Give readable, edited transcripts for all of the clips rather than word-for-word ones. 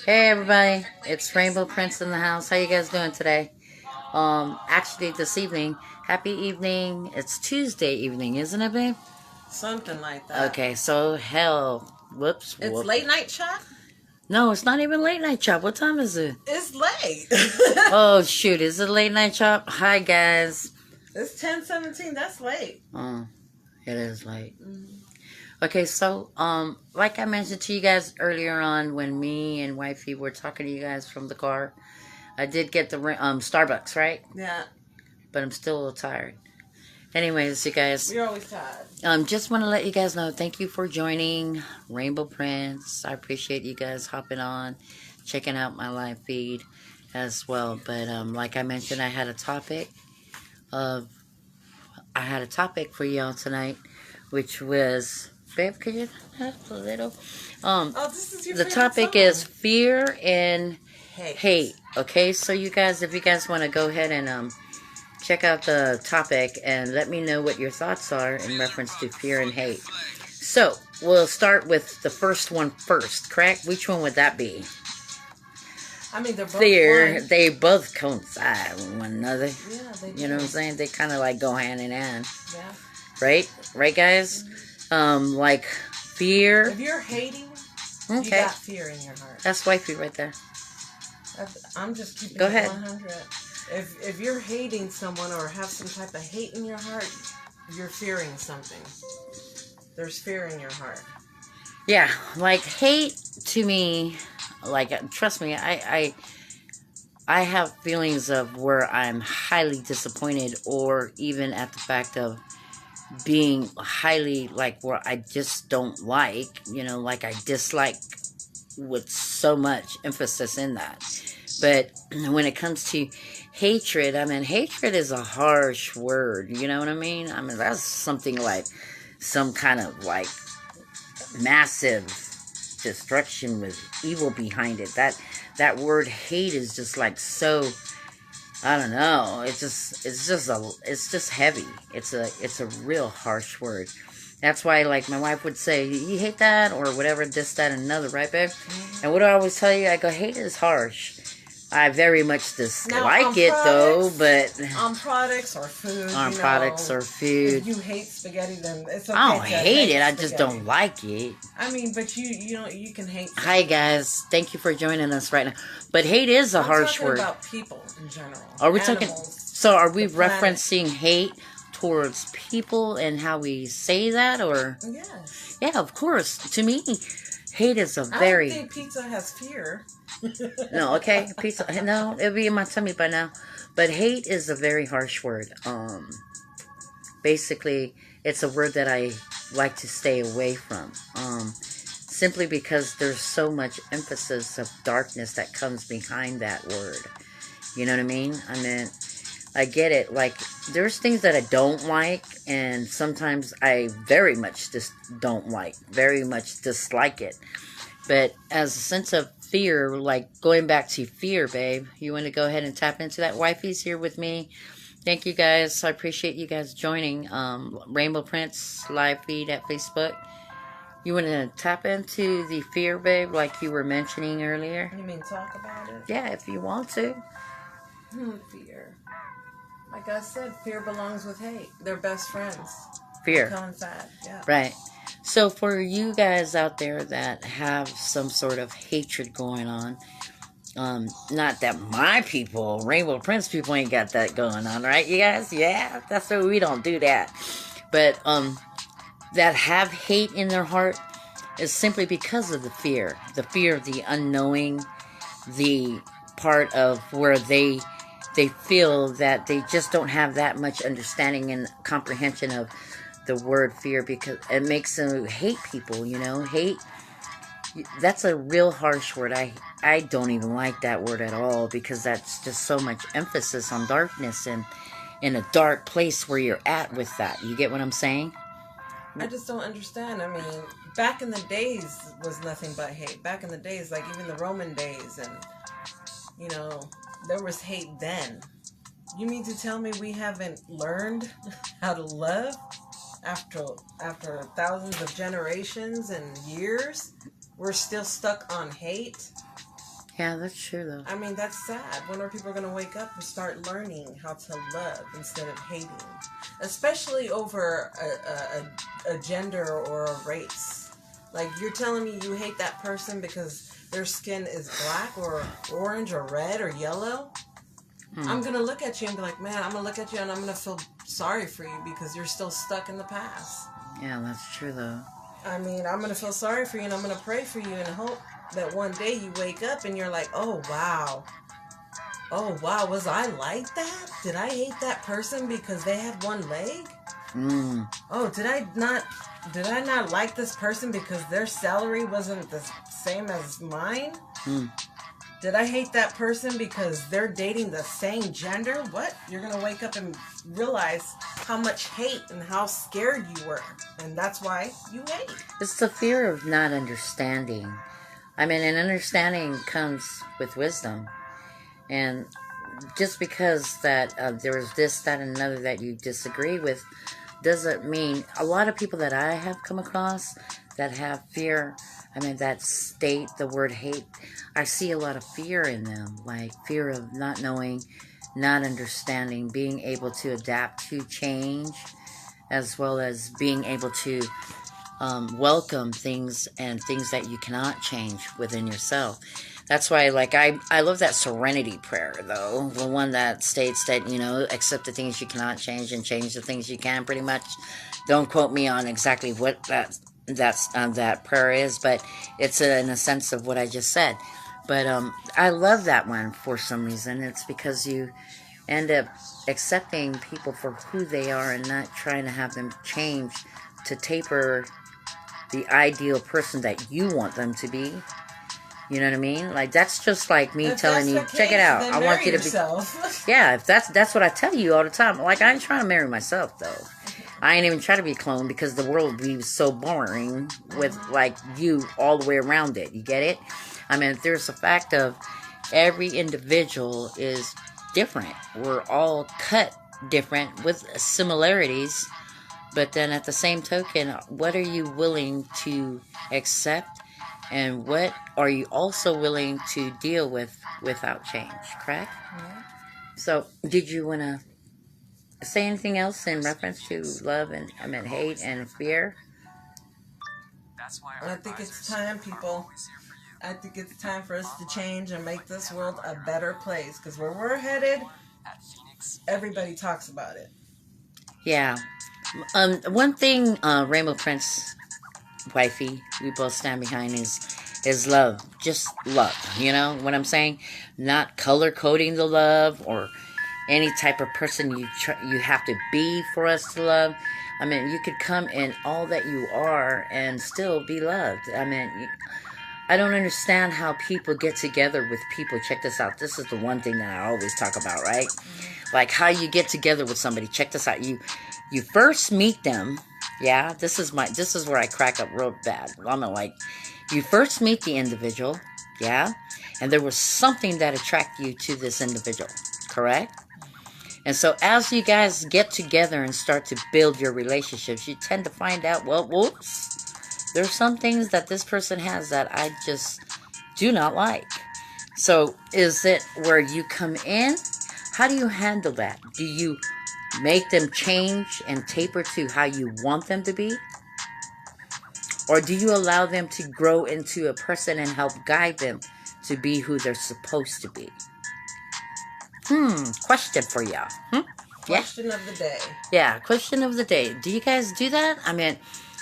Hey everybody, it's Rainbow Prince in the house. How you guys doing today? Actually this evening, happy evening. It's Tuesday evening, isn't it, babe? Something like that. Okay, so whoops. It's late night shop? No, it's not even late night chop. What time is it? It's late. Oh shoot, is it late night chop? Hi guys. It's 10:17. That's late. Oh, it is late. Okay, so like I mentioned to you guys earlier on when me and wifey were talking to you guys from the car, I did get the Starbucks, right? Yeah. But I'm still a little tired. Anyways, you guys. You're always tired. Just want to let you guys know, thank you for joining Rainbow Prince. I appreciate you guys hopping on, checking out my live feed as well. But like I mentioned, I had a topic for y'all tonight, which was, babe, could you have a little? This is your the topic song. is fear and hate. Okay, so you guys, if you guys want to go ahead and check out the topic and let me know what your thoughts are in reference to fear and hate. So we'll start with the first one first, correct? Which one would that be? I mean, they're both fear. one. They both coincide with one another. Yeah, they do. You know what I'm saying? They kind of like go hand in hand. Yeah. Right, guys? Mm-hmm. Like fear. If you're hating, okay, you got fear in your heart. That's wifey right there. I'm just keeping go it ahead. 100. If you're hating someone or have some type of hate in your heart, you're fearing something. There's fear in your heart. Yeah, like hate to me, like trust me, I have feelings of where I'm highly disappointed, or even at the fact of being highly like where I just don't like, like I dislike with so much emphasis in that. But when it comes to hatred, I mean, hatred is a harsh word, you know what I mean? I mean, that's something like some kind of like massive destruction with evil behind it. That word hate is just like so, I don't know. It's just heavy. It's a real harsh word. That's why, like, my wife would say, you hate that, or whatever, this, that, and another, right, babe? Mm-hmm. And what do I always tell you? I go, hate is harsh. I very much dislike it, though, but... On products or food, on products or food. If you hate spaghetti, then it's okay. I don't hate it, I just don't like it. I mean, but you can hate spaghetti. Hi, guys. Thank you for joining us right now. But hate is a harsh word. I'm talking about people in general. Are we Animals, talking... So are we referencing hate towards people and how we say that, or? Yes. Yeah, of course. To me, hate is a very... I don't think pizza has fear. No, okay, pizza. No, it'll be in my tummy by now. But hate is a very harsh word. Basically, it's a word that I like to stay away from. Simply because there's so much emphasis of darkness that comes behind that word. You know what I mean? I mean, I get it. Like, there's things that I don't like, and sometimes I very much just don't like, very much dislike it. But as a sense of fear, like going back to fear, babe, you want to go ahead and tap into that? Wifey's here with me. Thank you guys. I appreciate you guys joining Rainbow Prince live feed at Facebook. You want to tap into the fear, babe, like you were mentioning earlier? You mean talk about it? Yeah, if you want to. Fear. Like I said, fear belongs with hate. They're best friends. Fear. Coincide. Yeah. Right. So for you guys out there that have some sort of hatred going on, not that my people, Rainbow Prince people, ain't got that going on, right, you guys? Yeah, that's why we don't do that. But that have hate in their heart is simply because of the fear of the unknowing, the part of where they feel that they just don't have that much understanding and comprehension of the word fear, because it makes them hate people, hate. That's a real harsh word. I don't even like that word at all, because that's just so much emphasis on darkness and in a dark place where you're at with that. You get what I'm saying? I just don't understand. I mean, back in the days was nothing but hate. Back in the days, like even the Roman days, and there was hate then. You mean to tell me we haven't learned how to love after thousands of generations and years? we're still stuck on hate. Yeah, that's true, though. I mean, that's sad. When are people going to wake up and start learning how to love instead of hating? Especially over a gender or a race. Like, you're telling me you hate that person because their skin is black or orange or red or yellow? I'm going to look at you and be like, man, I'm going to look at you and I'm going to feel sorry for you because you're still stuck in the past. Yeah, that's true, though. I mean, I'm going to feel sorry for you and I'm going to pray for you and hope that one day you wake up and you're like, oh wow, was I like that? Did I hate that person because they had one leg? Oh, did I not like this person because their salary wasn't the same as mine? Did I hate that person because they're dating the same gender? What? You're gonna wake up and realize how much hate and how scared you were, and that's why you hate. It's the fear of not understanding. I mean, and understanding comes with wisdom. And just because that there's this, that, and another that you disagree with doesn't mean... A lot of people that I have come across that have fear, I mean, that state the word hate, I see a lot of fear in them. Like fear of not knowing, not understanding, being able to adapt to change, as well as being able to... welcome things and things that you cannot change within yourself. That's why, like, I love that serenity prayer, though. The one that states that, accept the things you cannot change and change the things you can, pretty much. Don't quote me on exactly what that prayer is, but it's in a sense of what I just said. But I love that one for some reason. It's because you end up accepting people for who they are and not trying to have them change to taper the ideal person that you want them to be. You know what I mean? Like, that's just like me telling you, check it out. I want you to be... Yeah, if that's what I tell you all the time. Like, I ain't trying to marry myself, though. I ain't even trying to be a clone because the world would be so boring with, like, you all the way around it. You get it? I mean, there's a fact of every individual is different. We're all cut different with similarities. But then at the same token, what are you willing to accept? And what are you also willing to deal with without change, correct? Yeah. So, did you want to say anything else in reference to love and, hate and fear? I think it's time, people. I think it's time for us to change and make this world a better place. Because where we're headed, everybody talks about it. Yeah. One thing, RainbowPrince Wifey, we both stand behind is love. Just love. You know what I'm saying? Not color coding the love or any type of person you have to be for us to love. I mean, you could come in all that you are and still be loved. I mean, I don't understand how people get together with people. Check this out. This is the one thing that I always talk about, right? Like how you get together with somebody. Check this out. You first meet them. Yeah, this is where I crack up real bad. I'm like, you first meet the individual, yeah, and there was something that attracted you to this individual, correct? And so as you guys get together and start to build your relationships, you tend to find out, well, whoops, there's some things that this person has that I just do not like. So is it where you come in? How do you handle that? Do you make them change and taper to how you want them to be? Or do you allow them to grow into a person and help guide them to be who they're supposed to be? Question for y'all. Question of the day. Yeah, question of the day. Do you guys do that? I mean,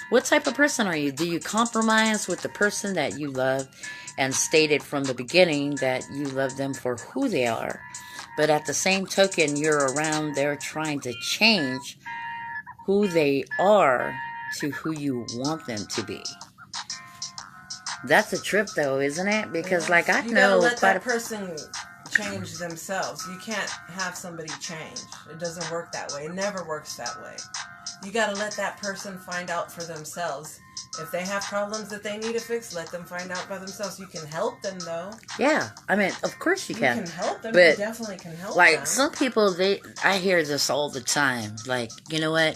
what type of person are you? Do you compromise with the person that you love and stated from the beginning that you love them for who they are? But at the same token, you're around there trying to change who they are to who you want them to be. That's a trip, though, isn't it? Because, like, I know... You gotta let that person change themselves. You can't have somebody change. It doesn't work that way. It never works that way. You gotta let that person find out for themselves. If they have problems that they need to fix, let them find out by themselves. You can help them, though. Yeah, I mean, of course you can. You can help them. But you definitely can help them. Like, some people, I hear this all the time. Like, you know what?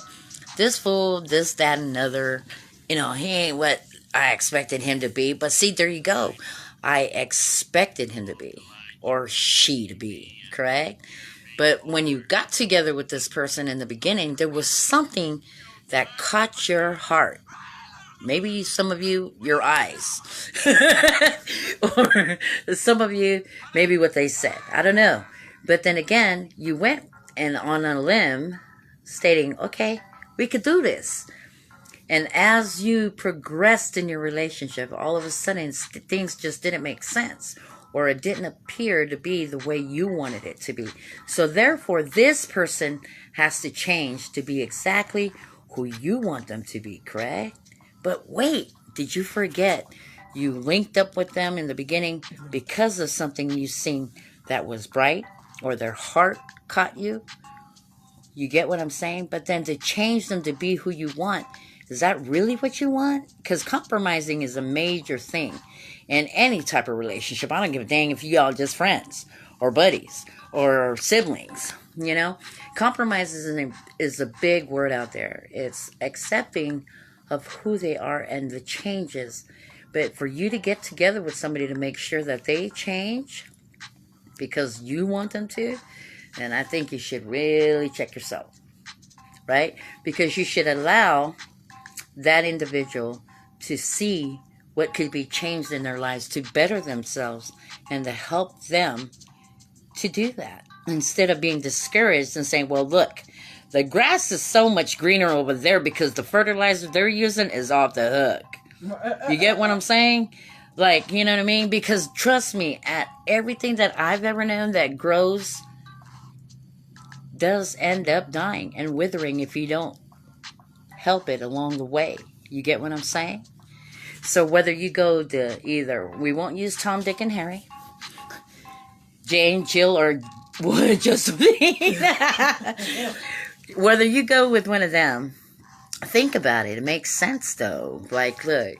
This fool, this, that, and another, he ain't what I expected him to be. But see, there you go. I expected him to be, or she to be, correct? But when you got together with this person in the beginning, there was something that caught your heart. Maybe some of you, your eyes. Or some of you, maybe what they said. I don't know. But then again, you went and on a limb stating, okay, we could do this. And as you progressed in your relationship, all of a sudden things just didn't make sense, or it didn't appear to be the way you wanted it to be. So therefore, this person has to change to be exactly who you want them to be, correct? But wait, did you forget you linked up with them in the beginning because of something you seen that was bright, or their heart caught you? You get what I'm saying? But then to change them to be who you want, is that really what you want? Because compromising is a major thing in any type of relationship. I don't give a dang if you all just friends or buddies or siblings. You know, compromise is a big word out there. It's accepting of who they are and the changes. But for you to get together with somebody to make sure that they change because you want them to, then I think you should really check yourself, right? Because you should allow that individual to see what could be changed in their lives to better themselves and to help them to do that. Instead of being discouraged and saying, well, look, the grass is so much greener over there because the fertilizer they're using is off the hook. You get what I'm saying? Like, you know what I mean? Because trust me, at everything that I've ever known that grows does end up dying and withering if you don't help it along the way. You get what I'm saying? So whether you go to either, we won't use Tom, Dick, and Harry, Jane, Jill, or Josephine. Whether you go with one of them, think about it. It makes sense, though. Like, look,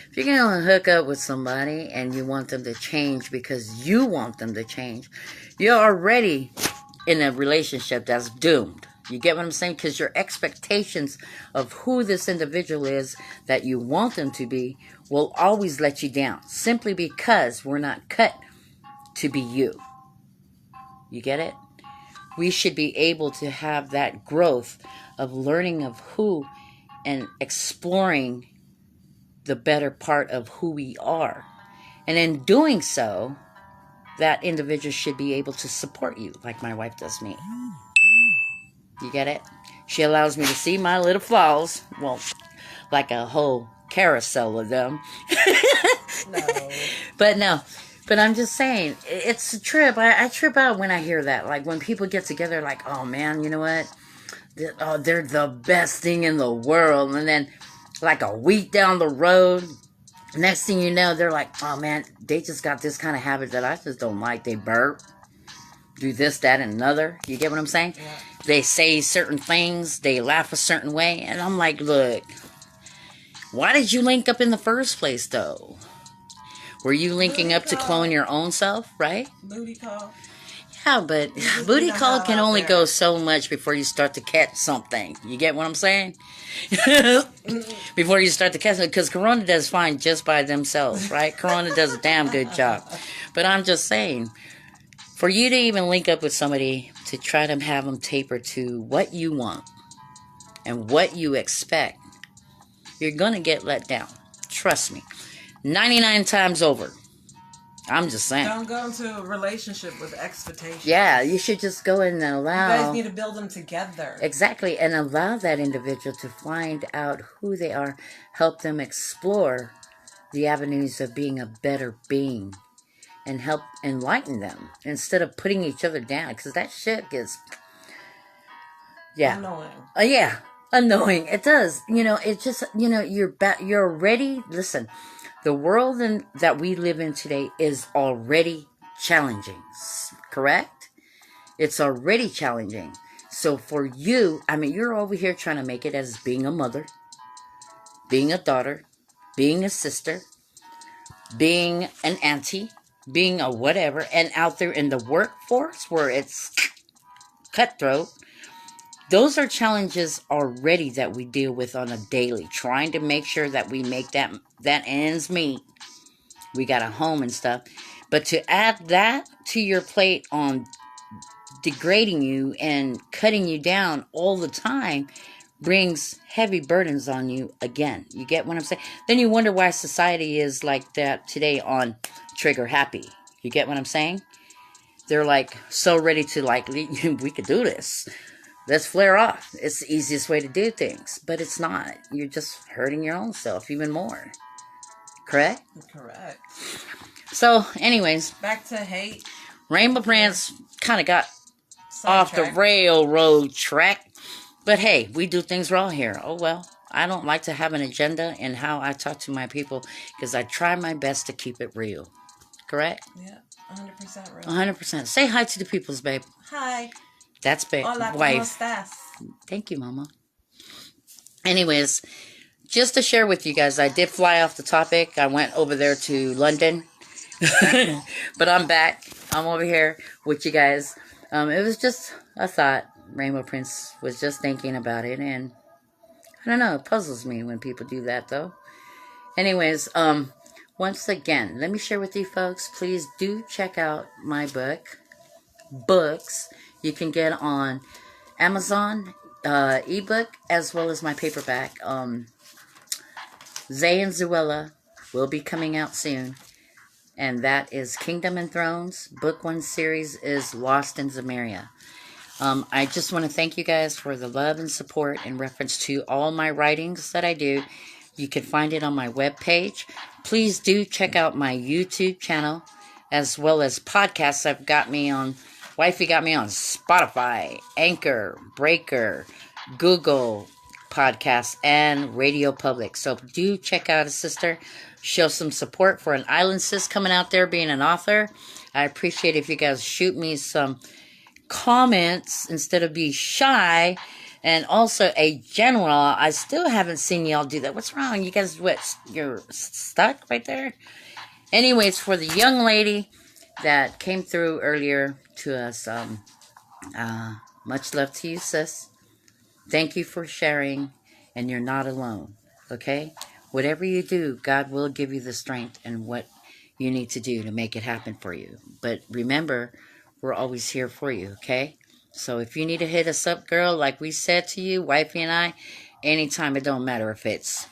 if you're going to hook up with somebody and you want them to change because you want them to change, you're already in a relationship that's doomed. You get what I'm saying? Because your expectations of who this individual is that you want them to be will always let you down. Simply because we're not cut to be you. You get it? We should be able to have that growth of learning of who and exploring the better part of who we are. And in doing so, that individual should be able to support you like my wife does me. You get it? She allows me to see my little flaws. Well, like a whole carousel of them. No. But no. But I'm just saying, it's a trip. I trip out when I hear that. Like when people get together, like, oh man, you know what? They're the best thing in the world. And then like a week down the road, next thing you know, they're like, oh man, they just got this kind of habit that I just don't like. They burp, do this, that, and another. You get what I'm saying? Yeah. They say certain things. They laugh a certain way. And I'm like, look, why did you link up in the first place, though? Were you linking up to clone your own self, right? Booty call. Yeah, but booty call can only go so much before you start to catch something. You get what I'm saying? Before you start to catch it. Because Corona does fine just by themselves, right? Corona does a damn good job. But I'm just saying, for you to even link up with somebody to try to have them taper to what you want and what you expect, you're going to get let down. Trust me. 99 times over. I'm just saying. Don't go into a relationship with expectations. Yeah, you should just go in and allow... You guys need to build them together. Exactly, and allow that individual to find out who they are. Help them explore the avenues of being a better being. And help enlighten them. Instead of putting each other down. Because that shit gets... Yeah. Annoying. Yeah, annoying. It does. You know, it just... You know, you're already... Listen... The world that we live in today is already challenging, correct? It's already challenging. So for you, I mean, you're over here trying to make it as being a mother, being a daughter, being a sister, being an auntie, being a whatever, and out there in the workforce where it's cutthroat, Those are challenges already that we deal with on a daily, trying to make sure that we make that ends meet. We got a home and stuff. But to add that to your plate on degrading you and cutting you down all the time brings heavy burdens on you again. You get what I'm saying? Then you wonder why society is like that today on trigger happy. You get what I'm saying? They're like so ready to like, we could do this. Let's flare off. It's the easiest way to do things. But it's not. You're just hurting your own self even more. Correct? Correct. So, anyways. Back to hate. Rainbow Prince kind of got off the railroad track. But hey, we do things raw here. Oh well. I don't like to have an agenda in how I talk to my people because I try my best to keep it real. Correct? Yeah, 100% real. 100%. Say hi to the peoples, babe. Hi. That's babe. Hola, wife. ¿cómo estás? Thank you, Mama. Anyways, just to share with you guys, I did fly off the topic. I went over there to London. But I'm back. I'm over here with you guys. It was just a thought. Rainbow Prince was just thinking about it, and I don't know, it puzzles me when people do that though. Anyways, once again, let me share with you folks, please do check out my books you can get on Amazon, ebook, as well as my paperback. Zay and Zuella will be coming out soon, and that is Kingdom and Thrones. Book 1 series is Lost in Zamaria. I just want to thank you guys for the love and support in reference to all my writings that I do. You can find it on my webpage. Please do check out my YouTube channel as well as podcasts. Wifey got me on Spotify, Anchor, Breaker, Google Podcasts, and Radio Public. So do check out a sister. Show some support for an island sis coming out there being an author. I appreciate if you guys shoot me some comments instead of be shy. And also a general, I still haven't seen y'all do that. What's wrong? You guys, you're stuck right there? Anyways, for the young lady that came through earlier to us, much love to you, sis. Thank you for sharing, and you're not alone, okay? Whatever you do, God will give you the strength and what you need to do to make it happen for you. But remember, we're always here for you, okay? So if you need to hit us up, girl, like we said to you, Wifey and I, anytime, it don't matter if it's...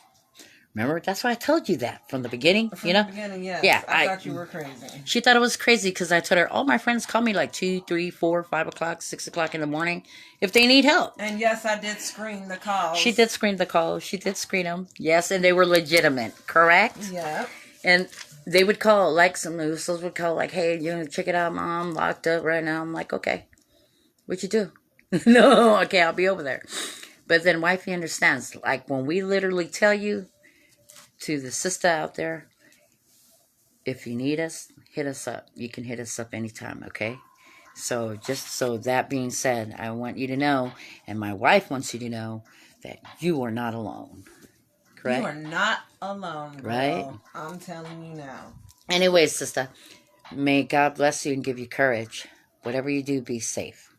Remember? That's why I told you that from the beginning, From the beginning, yes. Yeah. I thought you were crazy. She thought it was crazy because I told her, all my friends call me like 2, 3, 4, 5 o'clock, 6 o'clock in the morning if they need help. And yes, I did screen the calls. She did screen the calls. She did screen them. Yes, and they were legitimate, correct? Yeah. And they would call, like some Usos would call, like, hey, you want to check it out, Mom? Locked up right now. I'm like, okay. What you do? No, okay, I'll be over there. But then Wifey understands. Like, when we literally tell you, to the sister out there, if you need us, hit us up. You can hit us up anytime, okay? So, just so that being said, I want you to know, and my wife wants you to know, that you are not alone. Correct? You are not alone, girl. Right? I'm telling you now. Anyways, sister, may God bless you and give you courage. Whatever you do, be safe.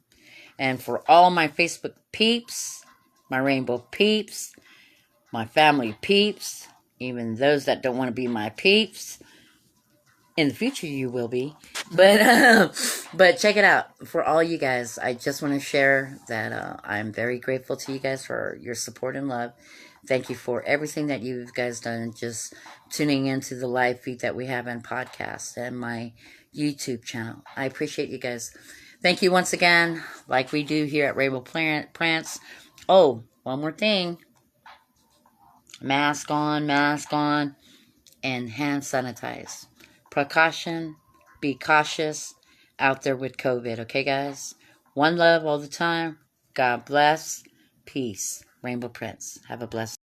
And for all my Facebook peeps, my Rainbow peeps, my family peeps, even those that don't want to be my peeps, in the future you will be. But check it out. For all you guys, I just want to share that I'm very grateful to you guys for your support and love. Thank you for everything that you guys done, just tuning into the live feed that we have on podcasts and my YouTube channel. I appreciate you guys. Thank you once again, like we do here at RainbowPrince. Oh, one more thing. Mask on, and hand sanitize. Precaution, be cautious out there with COVID, okay, guys? One love all the time. God bless. Peace. Rainbow Prince. Have a blessed